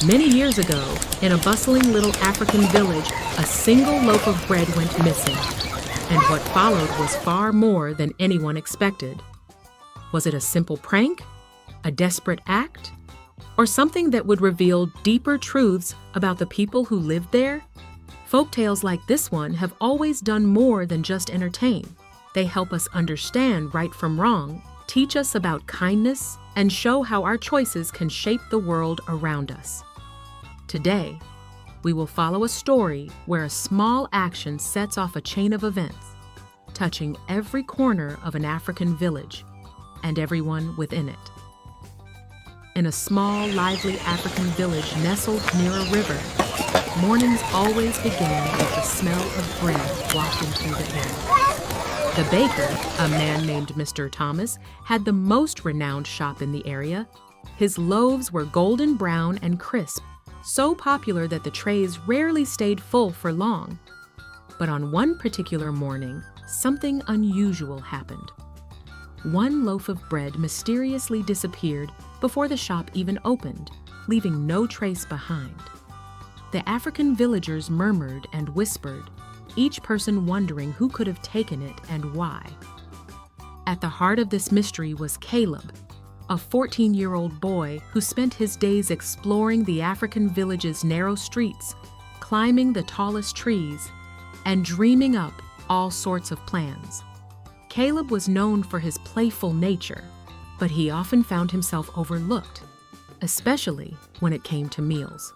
Many years ago, in a bustling little African village, a single loaf of bread went missing, and what followed was far more than anyone expected. Was it a simple prank, a desperate act, or something that would reveal deeper truths about the people who lived there? Folktales like this one have always done more than just entertain. They help us understand right from wrong, teach us about kindness, and show how our choices can shape the world around us. Today, we will follow a story where a small action sets off a chain of events, touching every corner of an African village and everyone within it. In a small, lively African village nestled near a river, mornings always began with the smell of bread wafting through the air. The baker, a man named Mr. Thomas, had the most renowned shop in the area. His loaves were golden brown and crisp, so popular that the trays rarely stayed full for long. But on one particular morning, something unusual happened. One loaf of bread mysteriously disappeared before the shop even opened, leaving no trace behind. The African villagers murmured and whispered, each person wondering who could have taken it and why. At the heart of this mystery was Caleb, a 14-year-old boy who spent his days exploring the African village's narrow streets, climbing the tallest trees, and dreaming up all sorts of plans. Caleb was known for his playful nature, but he often found himself overlooked, especially when it came to meals.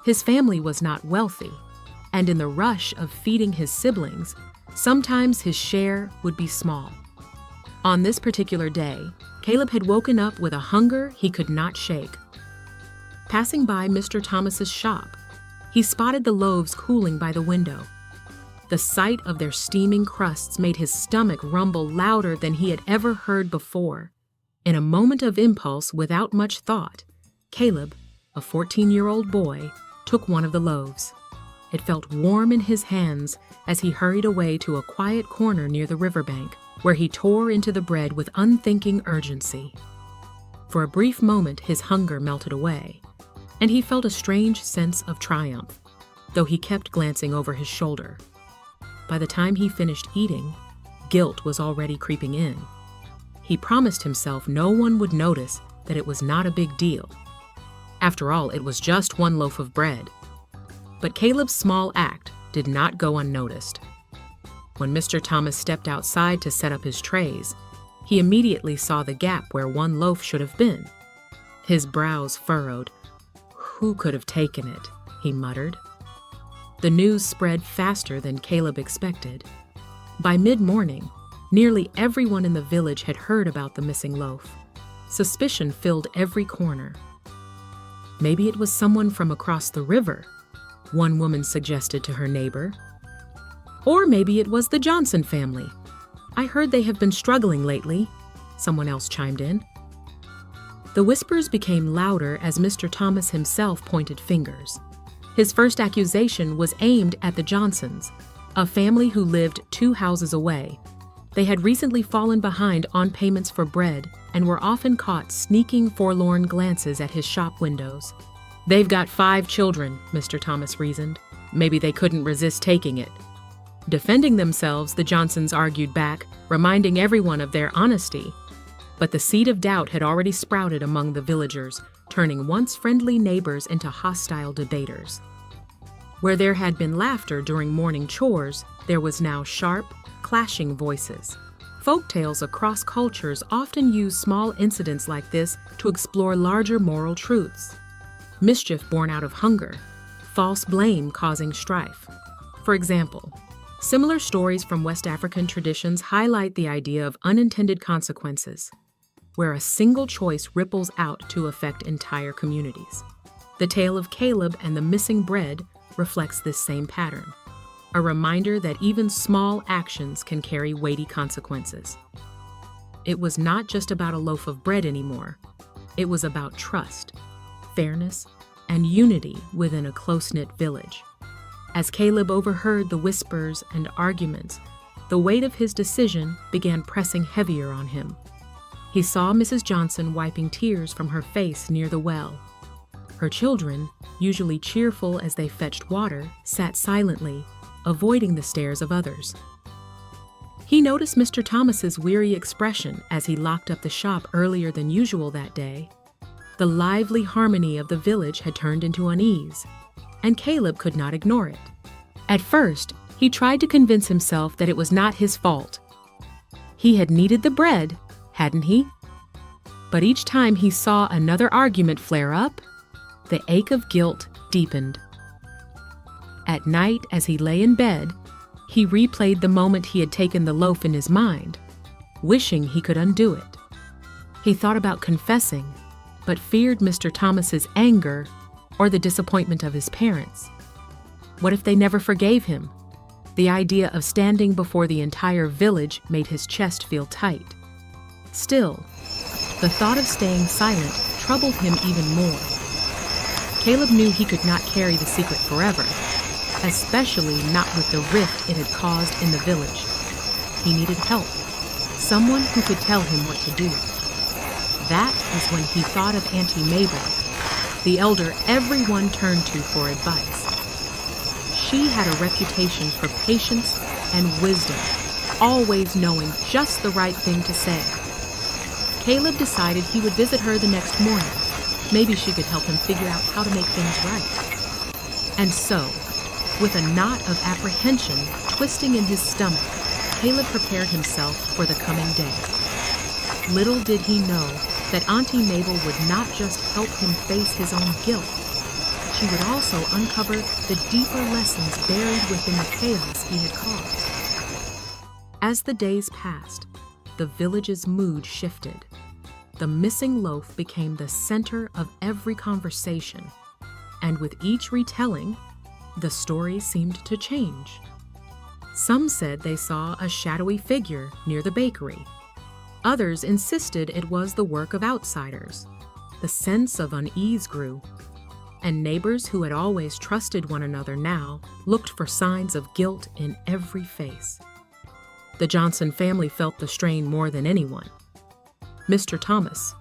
His family was not wealthy, and in the rush of feeding his siblings, sometimes his share would be small. On this particular day, Caleb had woken up with a hunger he could not shake. Passing by Mr. Thomas's shop, he spotted the loaves cooling by the window. The sight of their steaming crusts made his stomach rumble louder than he had ever heard before. In a moment of impulse, without much thought, Caleb, a 14-year-old boy, took one of the loaves. It felt warm in his hands as he hurried away to a quiet corner near the riverbank, where he tore into the bread with unthinking urgency. For a brief moment, his hunger melted away, and he felt a strange sense of triumph, though he kept glancing over his shoulder. By the time he finished eating, guilt was already creeping in. He promised himself no one would notice that it was not a big deal. After all, it was just one loaf of bread. But Caleb's small act did not go unnoticed. When Mr. Thomas stepped outside to set up his trays, he immediately saw the gap where one loaf should have been. His brows furrowed. "Who could have taken it?" he muttered. The news spread faster than Caleb expected. By mid-morning, nearly everyone in the village had heard about the missing loaf. Suspicion filled every corner. "Maybe it was someone from across the river," one woman suggested to her neighbor. "Or maybe it was the Johnson family. I heard they have been struggling lately," someone else chimed in. The whispers became louder as Mr. Thomas himself pointed fingers. His first accusation was aimed at the Johnsons, a family who lived 2 houses away. They had recently fallen behind on payments for bread and were often caught sneaking forlorn glances at his shop windows. "They've got 5 children," Mr. Thomas reasoned. "Maybe they couldn't resist taking it." Defending themselves, the Johnsons argued back, reminding everyone of their honesty. But the seed of doubt had already sprouted among the villagers, turning once friendly neighbors into hostile debaters. Where there had been laughter during morning chores, there was now sharp, clashing voices. Folktales across cultures often use small incidents like this to explore larger moral truths. Mischief born out of hunger, false blame causing strife. For example, similar stories from West African traditions highlight the idea of unintended consequences, where a single choice ripples out to affect entire communities. The tale of Caleb and the missing bread reflects this same pattern, a reminder that even small actions can carry weighty consequences. It was not just about a loaf of bread anymore. It was about trust, fairness, and unity within a close-knit village. As Caleb overheard the whispers and arguments, the weight of his decision began pressing heavier on him. He saw Mrs. Johnson wiping tears from her face near the well. Her children, usually cheerful as they fetched water, sat silently, avoiding the stares of others. He noticed Mr. Thomas's weary expression as he locked up the shop earlier than usual that day. The lively harmony of the village had turned into unease, and Caleb could not ignore it. At first, he tried to convince himself that it was not his fault. He had needed the bread, hadn't he? But each time he saw another argument flare up, the ache of guilt deepened. At night, as he lay in bed, he replayed the moment he had taken the loaf in his mind, wishing he could undo it. He thought about confessing, but feared Mr. Thomas's anger or the disappointment of his parents. What if they never forgave him? The idea of standing before the entire village made his chest feel tight. Still, the thought of staying silent troubled him even more. Caleb knew he could not carry the secret forever, especially not with the rift it had caused in the village. He needed help, someone who could tell him what to do. That is when he thought of Auntie Mabel, the elder everyone turned to for advice. She had a reputation for patience and wisdom, always knowing just the right thing to say. Caleb decided he would visit her the next morning. Maybe she could help him figure out how to make things right. And so, with a knot of apprehension twisting in his stomach, Caleb prepared himself for the coming day. Little did he know that Auntie Mabel would not just help him face his own guilt. She would also uncover the deeper lessons buried within the chaos he had caused. As the days passed, the village's mood shifted. The missing loaf became the center of every conversation, and with each retelling, the story seemed to change. Some said they saw a shadowy figure near the bakery. Others insisted it was the work of outsiders. The sense of unease grew, and neighbors who had always trusted one another now looked for signs of guilt in every face. The Johnson family felt the strain more than anyone. Mr. Thomas,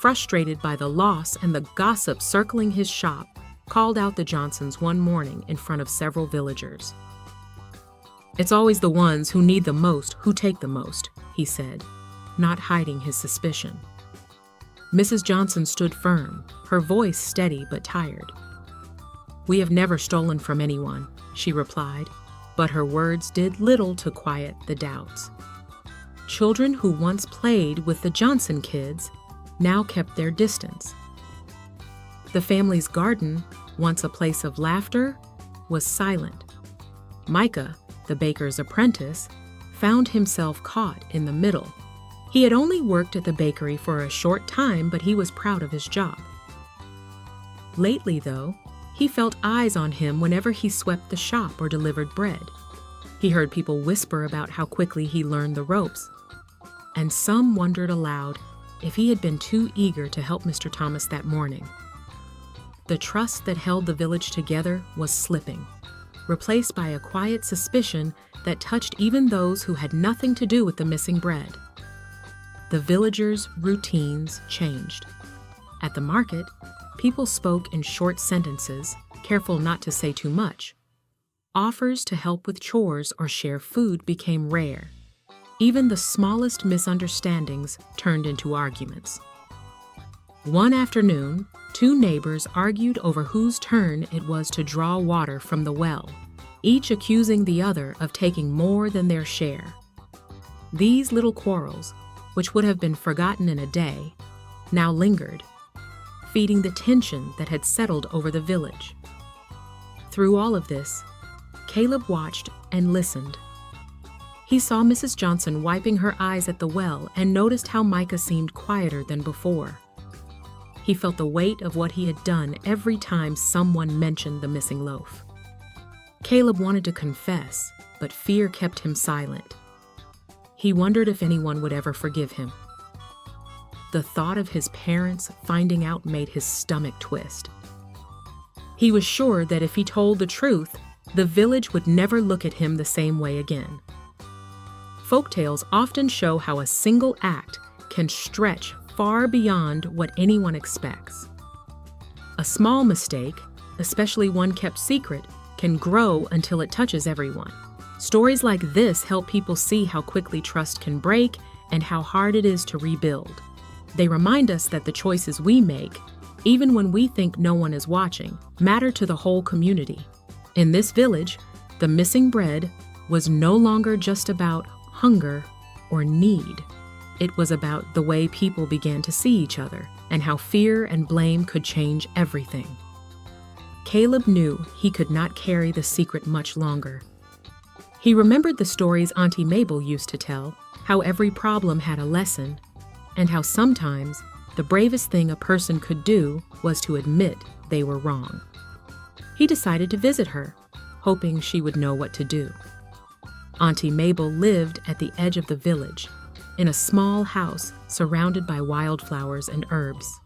frustrated by the loss and the gossip circling his shop, called out the Johnsons one morning in front of several villagers. "It's always the ones who need the most who take the most," he said, not hiding his suspicion. Mrs. Johnson stood firm, her voice steady but tired. "We have never stolen from anyone," she replied, but her words did little to quiet the doubts. Children who once played with the Johnson kids now kept their distance. The family's garden, once a place of laughter, was silent. Micah, the baker's apprentice, found himself caught in the middle. He had only worked at the bakery for a short time, but he was proud of his job. Lately, though, he felt eyes on him whenever he swept the shop or delivered bread. He heard people whisper about how quickly he learned the ropes, and some wondered aloud if he had been too eager to help Mr. Thomas that morning. The trust that held the village together was slipping, replaced by a quiet suspicion that touched even those who had nothing to do with the missing bread. The villagers' routines changed. At the market, people spoke in short sentences, careful not to say too much. Offers to help with chores or share food became rare. Even the smallest misunderstandings turned into arguments. One afternoon, two neighbors argued over whose turn it was to draw water from the well, each accusing the other of taking more than their share. These little quarrels, which would have been forgotten in a day, now lingered, feeding the tension that had settled over the village. Through all of this, Caleb watched and listened. He saw Mrs. Johnson wiping her eyes at the well and noticed how Micah seemed quieter than before. He felt the weight of what he had done every time someone mentioned the missing loaf. Caleb wanted to confess, but fear kept him silent. He wondered if anyone would ever forgive him. The thought of his parents finding out made his stomach twist. He was sure that if he told the truth, the village would never look at him the same way again. Folktales often show how a single act can stretch far beyond what anyone expects. A small mistake, especially one kept secret, can grow until it touches everyone. Stories like this help people see how quickly trust can break and how hard it is to rebuild. They remind us that the choices we make, even when we think no one is watching, matter to the whole community. In this village, the missing bread was no longer just about hunger or need. It was about the way people began to see each other and how fear and blame could change everything. Caleb knew he could not carry the secret much longer. He remembered the stories Auntie Mabel used to tell, how every problem had a lesson, and how sometimes the bravest thing a person could do was to admit they were wrong. He decided to visit her, hoping she would know what to do. Auntie Mabel lived at the edge of the village, in a small house surrounded by wildflowers and herbs.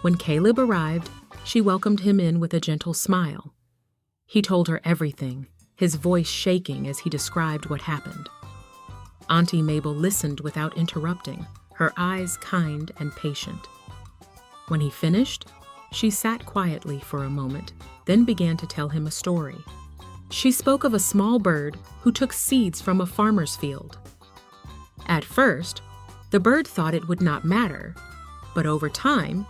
When Caleb arrived, she welcomed him in with a gentle smile. He told her everything, his voice shaking as he described what happened. Auntie Mabel listened without interrupting, her eyes kind and patient. When he finished, she sat quietly for a moment, then began to tell him a story. She spoke of a small bird who took seeds from a farmer's field. At first, the bird thought it would not matter, but over time,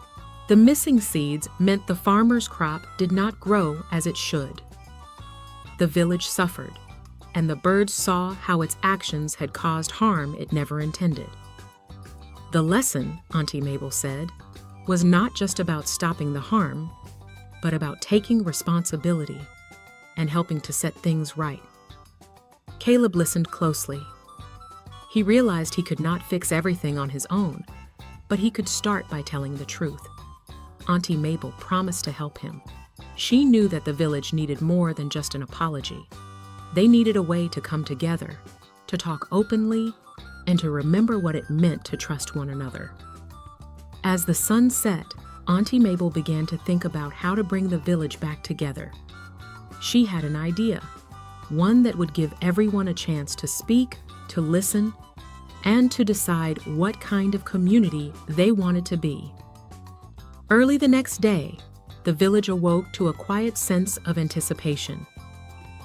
the missing seeds meant the farmer's crop did not grow as it should. The village suffered, and the bird saw how its actions had caused harm it never intended. The lesson, Auntie Mabel said, was not just about stopping the harm, but about taking responsibility and helping to set things right. Caleb listened closely. He realized he could not fix everything on his own, but he could start by telling the truth. Auntie Mabel promised to help him. She knew that the village needed more than just an apology. They needed a way to come together, to talk openly, and to remember what it meant to trust one another. As the sun set, Auntie Mabel began to think about how to bring the village back together. She had an idea, one that would give everyone a chance to speak, to listen, and to decide what kind of community they wanted to be. Early the next day, the village awoke to a quiet sense of anticipation.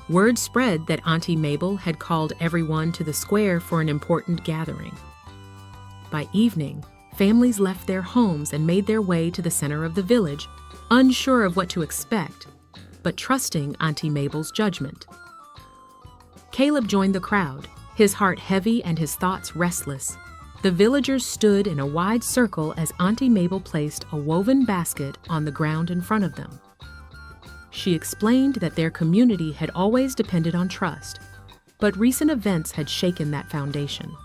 Word spread that Auntie Mabel had called everyone to the square for an important gathering. By evening, families left their homes and made their way to the center of the village, unsure of what to expect, but trusting Auntie Mabel's judgment. Caleb joined the crowd, his heart heavy and his thoughts restless. The villagers stood in a wide circle as Auntie Mabel placed a woven basket on the ground in front of them. She explained that their community had always depended on trust, but recent events had shaken that foundation.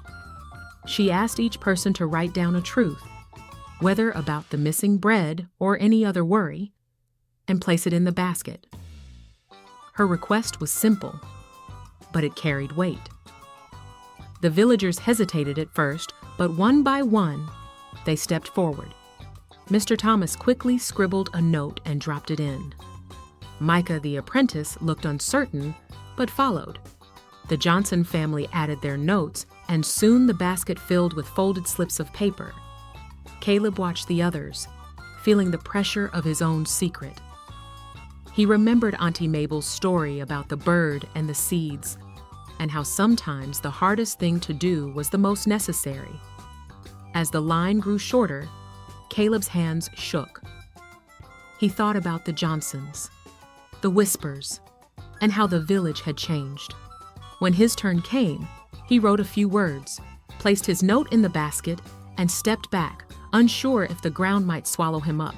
She asked each person to write down a truth, whether about the missing bread or any other worry, and place it in the basket. Her request was simple, but it carried weight. The villagers hesitated at first, but one by one, they stepped forward. Mr. Thomas quickly scribbled a note and dropped it in. Micah the apprentice looked uncertain, but followed. The Johnson family added their notes, and soon the basket filled with folded slips of paper. Caleb watched the others, feeling the pressure of his own secret. He remembered Auntie Mabel's story about the bird and the seeds, and how sometimes the hardest thing to do was the most necessary. As the line grew shorter, Caleb's hands shook. He thought about the Johnsons, the whispers, and how the village had changed. When his turn came, he wrote a few words, placed his note in the basket, and stepped back, unsure if the ground might swallow him up.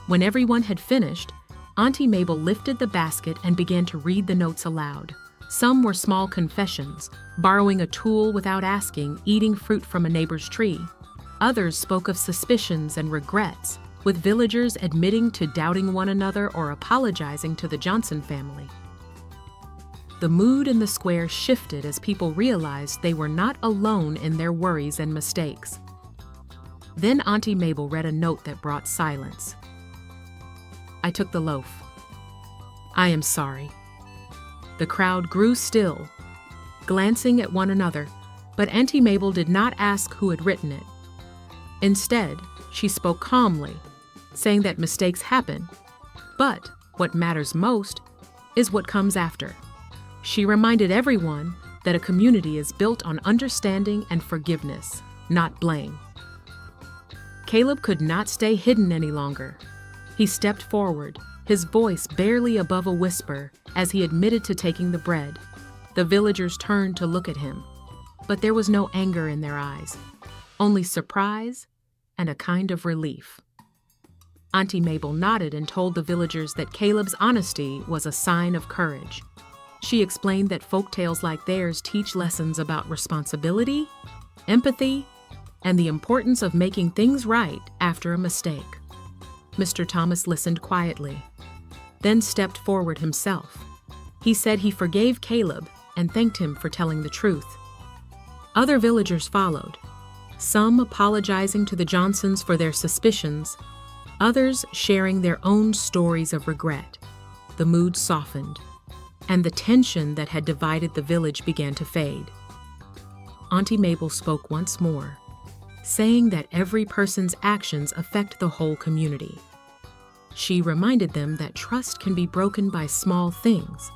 When everyone had finished, Auntie Mabel lifted the basket and began to read the notes aloud. Some were small confessions, borrowing a tool without asking, eating fruit from a neighbor's tree. Others spoke of suspicions and regrets, with villagers admitting to doubting one another or apologizing to the Johnson family. The mood in the square shifted as people realized they were not alone in their worries and mistakes. Then Auntie Mabel read a note that brought silence. I took the loaf. I am sorry. The crowd grew still, glancing at one another, but Auntie Mabel did not ask who had written it. Instead, she spoke calmly, saying that mistakes happen, but what matters most is what comes after. She reminded everyone that a community is built on understanding and forgiveness, not blame. Caleb could not stay hidden any longer. He stepped forward, his voice barely above a whisper, as he admitted to taking the bread. The villagers turned to look at him, but there was no anger in their eyes, only surprise and a kind of relief. Auntie Mabel nodded and told the villagers that Caleb's honesty was a sign of courage. She explained that folk tales like theirs teach lessons about responsibility, empathy, and the importance of making things right after a mistake. Mr. Thomas listened quietly, then stepped forward himself. He said he forgave Caleb and thanked him for telling the truth. Other villagers followed, some apologizing to the Johnsons for their suspicions, others sharing their own stories of regret. The mood softened, and the tension that had divided the village began to fade. Auntie Mabel spoke once more, saying that every person's actions affect the whole community. She reminded them that trust can be broken by small things,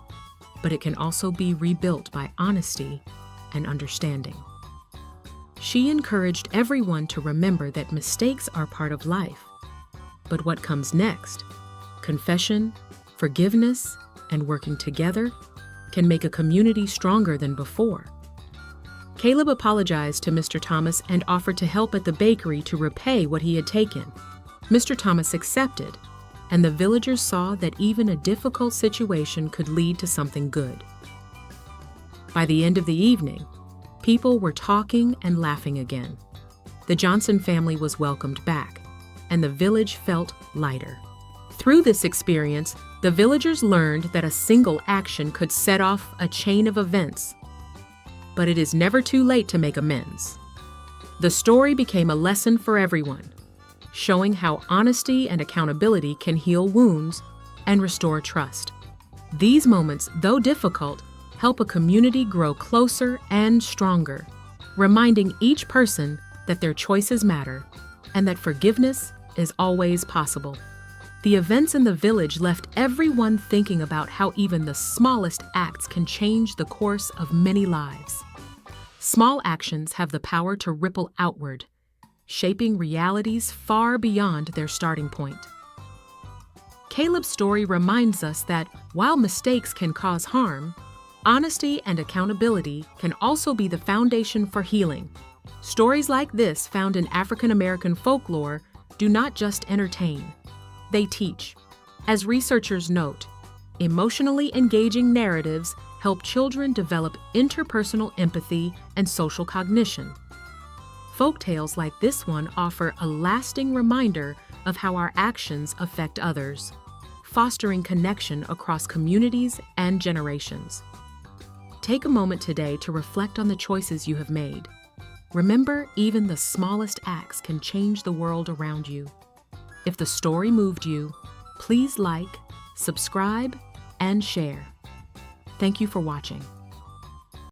but it can also be rebuilt by honesty and understanding. She encouraged everyone to remember that mistakes are part of life, but what comes next, confession, forgiveness, and working together, can make a community stronger than before. Caleb apologized to Mr. Thomas and offered to help at the bakery to repay what he had taken. Mr. Thomas accepted, and the villagers saw that even a difficult situation could lead to something good. By the end of the evening, people were talking and laughing again. The Johnson family was welcomed back, and the village felt lighter. Through this experience, the villagers learned that a single action could set off a chain of events. But it is never too late to make amends. The story became a lesson for everyone, showing how honesty and accountability can heal wounds and restore trust. These moments, though difficult, help a community grow closer and stronger, reminding each person that their choices matter and that forgiveness is always possible. The events in the village left everyone thinking about how even the smallest acts can change the course of many lives. Small actions have the power to ripple outward, shaping realities far beyond their starting point. Caleb's story reminds us that while mistakes can cause harm, honesty and accountability can also be the foundation for healing. Stories like this found in African American folklore do not just entertain, they teach. As researchers note, emotionally engaging narratives help children develop interpersonal empathy and social cognition. Folktales like this one offer a lasting reminder of how our actions affect others, fostering connection across communities and generations. Take a moment today to reflect on the choices you have made. Remember, even the smallest acts can change the world around you. If the story moved you, please like, subscribe, and share. Thank you for watching.